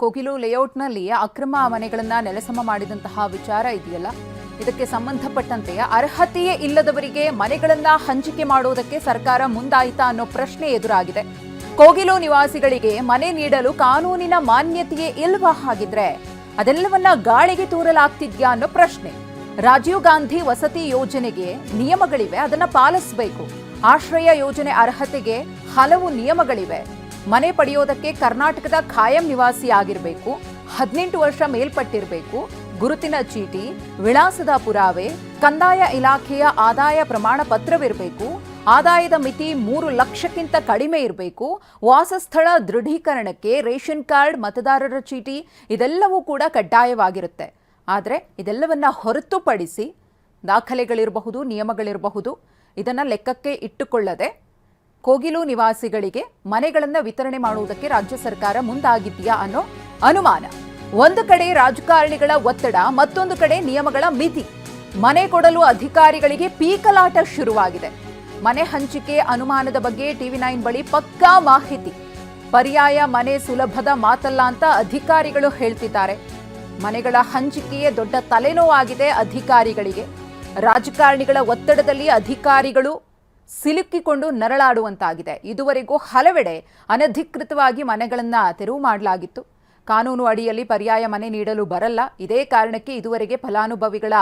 ಕೋಗಿಲು ಲೇಔಟ್ನಲ್ಲಿ ಅಕ್ರಮ ಮನೆಗಳನ್ನ ನೆಲಸಮ ಮಾಡಿದಂತಹ ವಿಚಾರ ಇದೆಯಲ್ಲ, ಇದಕ್ಕೆ ಸಂಬಂಧಪಟ್ಟಂತೆ ಅರ್ಹತೆಯೇ ಇಲ್ಲದವರಿಗೆ ಮನೆಗಳನ್ನ ಹಂಚಿಕೆ ಮಾಡುವುದಕ್ಕೆ ಸರ್ಕಾರ ಮುಂದಾಯಿತಾ ಅನ್ನೋ ಪ್ರಶ್ನೆ ಎದುರಾಗಿದೆ. ಕೋಗಿಲು ನಿವಾಸಿಗಳಿಗೆ ಮನೆ ನೀಡಲು ಕಾನೂನಿನ ಮಾನ್ಯತೆಯೇ ಇಲ್ವಾ? ಹಾಗಿದ್ರೆ ಅದೆಲ್ಲವನ್ನ ಗಾಳಿಗೆ ತೂರಲಾಗ್ತಿದ್ಯಾ ಅನ್ನೋ ಪ್ರಶ್ನೆ. ರಾಜೀವ್ ಗಾಂಧಿ ವಸತಿ ಯೋಜನೆಗೆ ನಿಯಮಗಳಿವೆ, ಅದನ್ನ ಪಾಲಿಸಬೇಕು. ಆಶ್ರಯ ಯೋಜನೆ ಅರ್ಹತೆಗೆ ಹಲವು ನಿಯಮಗಳಿವೆ. ಮನೆ ಪಡೆಯೋದಕ್ಕೆ ಕರ್ನಾಟಕದ ಖಾಯಂ ನಿವಾಸಿ ಆಗಿರಬೇಕು, 18 ವರ್ಷ ಮೇಲ್ಪಟ್ಟಿರಬೇಕು, ಗುರುತಿನ ಚೀಟಿ, ವಿಳಾಸದ ಪುರಾವೆ, ಕಂದಾಯ ಇಲಾಖೆಯ ಆದಾಯ ಪ್ರಮಾಣ ಪತ್ರವಿರಬೇಕು, ಆದಾಯದ ಮಿತಿ 3 ಲಕ್ಷಕ್ಕಿಂತ ಕಡಿಮೆ ಇರಬೇಕು, ವಾಸಸ್ಥಳ ದೃಢೀಕರಣಕ್ಕೆ ರೇಷನ್ ಕಾರ್ಡ್, ಮತದಾರರ ಚೀಟಿ ಇದೆಲ್ಲವೂ ಕೂಡ ಕಡ್ಡಾಯವಾಗಿರುತ್ತೆ. ಆದರೆ ಇದೆಲ್ಲವನ್ನ ಹೊರತುಪಡಿಸಿ ದಾಖಲೆಗಳಿರಬಹುದು, ನಿಯಮಗಳಿರಬಹುದು, ಇದನ್ನ ಲೆಕ್ಕಕ್ಕೆ ಇಟ್ಟುಕೊಳ್ಳದೆ ಕೋಗಿಲು ನಿವಾಸಿಗಳಿಗೆ ಮನೆಗಳನ್ನು ವಿತರಣೆ ಮಾಡುವುದಕ್ಕೆ ರಾಜ್ಯ ಸರ್ಕಾರ ಮುಂದಾಗಿದೆಯಾ ಅನ್ನೋ ಅನುಮಾನ. ಒಂದು ಕಡೆ ರಾಜಕಾರಣಿಗಳ ಒತ್ತಡ, ಮತ್ತೊಂದು ಕಡೆ ನಿಯಮಗಳ ಮಿತಿ. ಮನೆ ಕೊಡಲು ಅಧಿಕಾರಿಗಳಿಗೆ ಪೀಕಲಾಟ ಶುರುವಾಗಿದೆ. ಮನೆ ಹಂಚಿಕೆ ಅನುಮಾನದ ಬಗ್ಗೆ TV9 ಬಳಿ ಪಕ್ಕಾ ಮಾಹಿತಿ. ಪರ್ಯಾಯ ಮನೆ ಸುಲಭದ ಮಾತಲ್ಲ ಅಂತ ಅಧಿಕಾರಿಗಳು ಹೇಳ್ತಿದ್ದಾರೆ. ಮನೆಗಳ ಹಂಚಿಕೆಯೇ ದೊಡ್ಡ ತಲೆನೋವಾಗಿದೆ ಅಧಿಕಾರಿಗಳಿಗೆ. ರಾಜಕಾರಣಿಗಳ ಒತ್ತಡದಲ್ಲಿ ಅಧಿಕಾರಿಗಳು ಸಿಲುಕಿಕೊಂಡು ನರಳಾಡುವಂತಾಗಿದೆ. ಇದುವರೆಗೂ ಹಲವೆಡೆ ಅನಧಿಕೃತವಾಗಿ ಮನೆಗಳನ್ನು ತೆರವು ಮಾಡಲಾಗಿತ್ತು. ಕಾನೂನು ಅಡಿಯಲ್ಲಿ ಪರ್ಯಾಯ ಮನೆ ನೀಡಲು ಬರಲ್ಲ. ಇದೇ ಕಾರಣಕ್ಕೆ ಇದುವರೆಗೆ ಫಲಾನುಭವಿಗಳ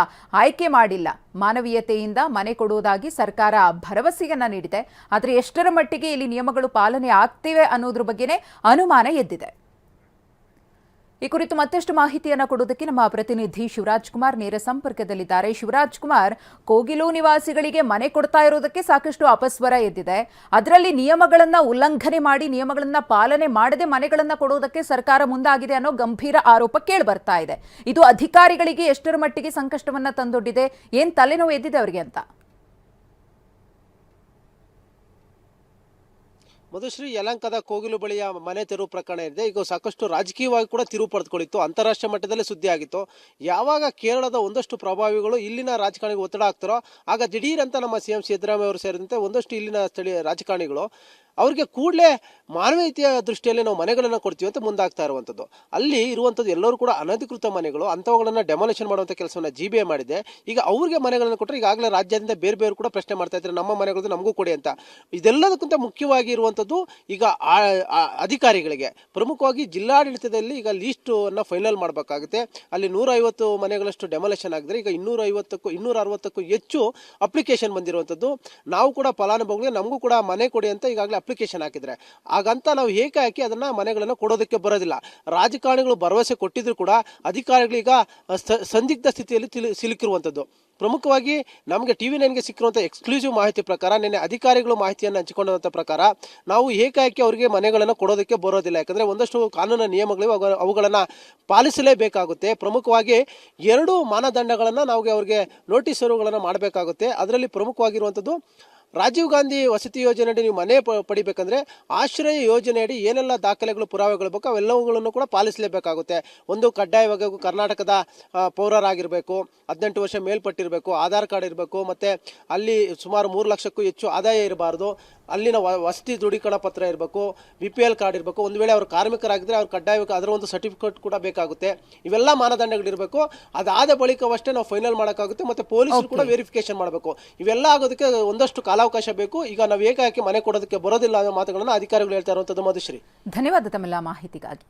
ಆಯ್ಕೆ ಮಾಡಿಲ್ಲ. ಮಾನವೀಯತೆಯಿಂದ ಮನೆ ಕೊಡುವುದಾಗಿ ಸರ್ಕಾರ ಭರವಸೆಯನ್ನ ನೀಡಿದೆ. ಆದರೆ ಎಷ್ಟರ ಮಟ್ಟಿಗೆ ಇಲ್ಲಿ ನಿಯಮಗಳು ಪಾಲನೆ ಆಗ್ತಿವೆ ಅನ್ನೋದ್ರ ಬಗ್ಗೆನೇ ಅನುಮಾನ ಎದ್ದಿದೆ. ಈ ಕುರಿತು ಮತ್ತಷ್ಟು ಮಾಹಿತಿಯನ್ನು ಕೊಡುವುದಕ್ಕೆ ನಮ್ಮ ಪ್ರತಿನಿಧಿ ಶಿವರಾಜ್ ಕುಮಾರ್ ನೇರ ಸಂಪರ್ಕದಲ್ಲಿದ್ದಾರೆ. ಶಿವರಾಜ್ ಕುಮಾರ್, ಕೋಗಿಲು ನಿವಾಸಿಗಳಿಗೆ ಮನೆ ಕೊಡ್ತಾ ಇರೋದಕ್ಕೆ ಸಾಕಷ್ಟು ಅಪಸ್ವರ ಎದ್ದಿದೆ. ಅದರಲ್ಲಿ ನಿಯಮಗಳನ್ನ ಉಲ್ಲಂಘನೆ ಮಾಡಿ, ನಿಯಮಗಳನ್ನ ಪಾಲನೆ ಮಾಡದೆ ಮನೆಗಳನ್ನ ಕೊಡೋದಕ್ಕೆ ಸರ್ಕಾರ ಮುಂದಾಗಿದೆ ಅನ್ನೋ ಗಂಭೀರ ಆರೋಪ ಕೇಳಿ ಬರ್ತಾ ಇದೆ. ಇದು ಅಧಿಕಾರಿಗಳಿಗೆ ಎಷ್ಟರ ಮಟ್ಟಿಗೆ ಸಂಕಷ್ಟವನ್ನ ತಂದೊಡ್ಡಿದೆ? ಏನ್ ತಲೆನೋವು ಎದ್ದಿದೆ ಅವರಿಗೆ ಅಂತ? ಮಧುಶ್ರೀ, ಯಲಹಂಕದ ಕೋಗಿಲು ಬಳಿಯ ಮನೆ ತೆರವು ಪ್ರಕರಣ ಇದೆ. ಈಗ ಸಾಕಷ್ಟು ರಾಜಕೀಯವಾಗಿ ಕೂಡ ತಿರುವು ಪಡೆದುಕೊಂಡಿತ್ತು, ಅಂತಾರಾಷ್ಟ್ರೀಯ ಮಟ್ಟದಲ್ಲಿ ಸುದ್ದಿ ಆಗಿತ್ತು. ಯಾವಾಗ ಕೇರಳದ ಒಂದಷ್ಟು ಪ್ರಭಾವಿಗಳು ಇಲ್ಲಿನ ರಾಜಕಾರಣಿಗೆ ಒತ್ತಡ ಆಗ್ತಾರೋ ಆಗ ದಿಢೀರಂತ ನಮ್ಮ CM ಸಿದ್ದರಾಮಯ್ಯ ಅವರು ಸೇರಿದಂತೆ ಒಂದಷ್ಟು ಇಲ್ಲಿನ ಸ್ಥಳೀಯ ರಾಜಕಾರಣಿಗಳು ಅವ್ರಿಗೆ ಕೂಡಲೇ ಮಾನವೀಯತೆಯ ದೃಷ್ಟಿಯಲ್ಲಿ ನಾವು ಮನೆಗಳನ್ನು ಕೊಡ್ತೀವಿ ಅಂತ ಮುಂದಾಗ್ತಾ ಇರುವಂಥದ್ದು. ಅಲ್ಲಿ ಇರುವಂಥದ್ದು ಎಲ್ಲರೂ ಕೂಡ ಅನಧಿಕೃತ ಮನೆಗಳು, ಅಂಥವುಗಳನ್ನು ಡೆಮಾಲಿಷನ್ ಮಾಡುವಂಥ ಕೆಲಸವನ್ನು GBI ಮಾಡಿದೆ. ಈಗ ಅವ್ರಿಗೆ ಮನೆಗಳನ್ನು ಕೊಟ್ಟರೆ ಈಗಾಗಲೇ ರಾಜ್ಯದಿಂದ ಬೇರೆ ಬೇರೆ ಕೂಡ ಪ್ರಶ್ನೆ ಮಾಡ್ತಾ ಇದ್ದಾರೆ, ನಮ್ಮ ಮನೆಗಳದ್ದು ನಮಗೂ ಕೊಡಿ ಅಂತ. ಇದೆಲ್ಲದಕ್ಕಿಂತ ಮುಖ್ಯವಾಗಿ ಇರುವಂಥದ್ದು ಈಗ ಅಧಿಕಾರಿಗಳಿಗೆ, ಪ್ರಮುಖವಾಗಿ ಜಿಲ್ಲಾಡಳಿತದಲ್ಲಿ ಈಗ ಲೀಸ್ಟನ್ನು ಫೈನಲ್ ಮಾಡಬೇಕಾಗುತ್ತೆ. ಅಲ್ಲಿ 150 ಮನೆಗಳಷ್ಟು ಡೆಮಾಲಿಷನ್ ಆಗಿದ್ರೆ ಈಗ 260ಕ್ಕೂ ಹೆಚ್ಚು ಅಪ್ಲಿಕೇಶನ್ ಬಂದಿರುವಂಥದ್ದು. ನಾವು ಕೂಡ ಫಲಾನುಭವಿಗಳಿಗೆ ನಮಗೂ ಕೂಡ ಮನೆ ಕೊಡಿ ಅಂತ ಈಗಾಗಲೇ ಅಪ್ಲಿಕೇಶನ್ ಹಾಕಿದ್ರೆ, ಹಾಗಂತ ನಾವು ಏಕಾಏಕಿ ಅದನ್ನ ಮನೆಗಳನ್ನು ಕೊಡೋದಕ್ಕೆ ಬರೋದಿಲ್ಲ. ರಾಜಕಾರಣಿಗಳು ಭರವಸೆ ಕೊಟ್ಟಿದ್ರು ಕೂಡ ಅಧಿಕಾರಿಗಳೀಗ ಸಂದಿಗ್ಧ ಸ್ಥಿತಿಯಲ್ಲಿ ಸಿಲುಕಿರುವಂಥದ್ದು. ಪ್ರಮುಖವಾಗಿ ನಮಗೆ TV9ಗೆ ಸಿಕ್ಕಿರುವಂಥ ಎಕ್ಸ್ಕ್ಲೂಸಿವ್ ಮಾಹಿತಿ ಪ್ರಕಾರ, ನಿನ್ನೆ ಅಧಿಕಾರಿಗಳು ಮಾಹಿತಿಯನ್ನು ಹಂಚಿಕೊಂಡಂಥ ಪ್ರಕಾರ, ನಾವು ಏಕಾಏಕಿ ಅವರಿಗೆ ಮನೆಗಳನ್ನು ಕೊಡೋದಕ್ಕೆ ಬರೋದಿಲ್ಲ. ಯಾಕಂದರೆ ಒಂದಷ್ಟು ಕಾನೂನು ನಿಯಮಗಳಿವೆ, ಅವುಗಳನ್ನು ಪಾಲಿಸಲೇಬೇಕಾಗುತ್ತೆ. ಪ್ರಮುಖವಾಗಿ 2 ಮಾನದಂಡಗಳನ್ನು ನಾವು ಅವರಿಗೆ ನೋಟಿಸ್ಗಳನ್ನು ಮಾಡಬೇಕಾಗುತ್ತೆ. ಅದರಲ್ಲಿ ಪ್ರಮುಖವಾಗಿರುವಂಥದ್ದು, ರಾಜೀವ್ ಗಾಂಧಿ ವಸತಿ ಯೋಜನೆಯಡಿ ನೀವು ಮನೆ ಪಡಿಬೇಕಂದ್ರೆ ಆಶ್ರಯ ಯೋಜನೆಯಡಿ ಏನೆಲ್ಲ ದಾಖಲೆಗಳು, ಪುರಾವೆಗಳು ಬೇಕು ಅವೆಲ್ಲವುಗಳನ್ನು ಕೂಡ ಪಾಲಿಸಲೇಬೇಕಾಗುತ್ತೆ. ಒಂದು ಕಡ್ಡಾಯವಾಗಿ ಕರ್ನಾಟಕದ ಪೌರರಾಗಿರಬೇಕು, 18 ವರ್ಷ ಮೇಲ್ಪಟ್ಟಿರಬೇಕು, ಆಧಾರ್ ಕಾರ್ಡ್ ಇರಬೇಕು, ಮತ್ತು ಅಲ್ಲಿ ಸುಮಾರು 3 ಲಕ್ಷಕ್ಕೂ ಹೆಚ್ಚು ಆದಾಯ ಇರಬಾರ್ದು, ಅಲ್ಲಿನ ವಸತಿ ದೃಢೀಕರಣ ಪತ್ರ ಇರಬೇಕು, BPL ಕಾರ್ಡ್ ಇರಬೇಕು, ಒಂದು ವೇಳೆ ಅವರು ಕಾರ್ಮಿಕರಾಗಿದ್ದರೆ ಅವ್ರು ಕಡ್ಡಾಯವಾಗಿ ಅದರ ಒಂದು ಸರ್ಟಿಫಿಕೇಟ್ ಕೂಡ ಬೇಕಾಗುತ್ತೆ. ಇವೆಲ್ಲ ಮಾನದಂಡಗಳಿರಬೇಕು. ಅದಾದ ಬಳಿಕವಷ್ಟೇ ನಾವು ಫೈನಲ್ ಮಾಡೋಕ್ಕಾಗುತ್ತೆ. ಮತ್ತು ಪೊಲೀಸರು ಕೂಡ ವೆರಿಫಿಕೇಶನ್ ಮಾಡಬೇಕು. ಇವೆಲ್ಲ ಆಗೋದಕ್ಕೆ ಒಂದಷ್ಟು ಕಾಲಾವಕಾಶ ಬೇಕು. ಈಗ ನಾವು ಏಕಾಏಕಿ ಮನೆ ಕೊಡೋದಕ್ಕೆ ಬರೋದಿಲ್ಲ ಅನ್ನೋ ಮಾತುಗಳನ್ನು ಅಧಿಕಾರಿಗಳು ಹೇಳ್ತಾ ಇರುವಂಥದ್ದು. ಮಧುಶ್ರೀ, ಧನ್ಯವಾದ ತಮ್ಮೆಲ್ಲ ಮಾಹಿತಿಗಾಗಿ.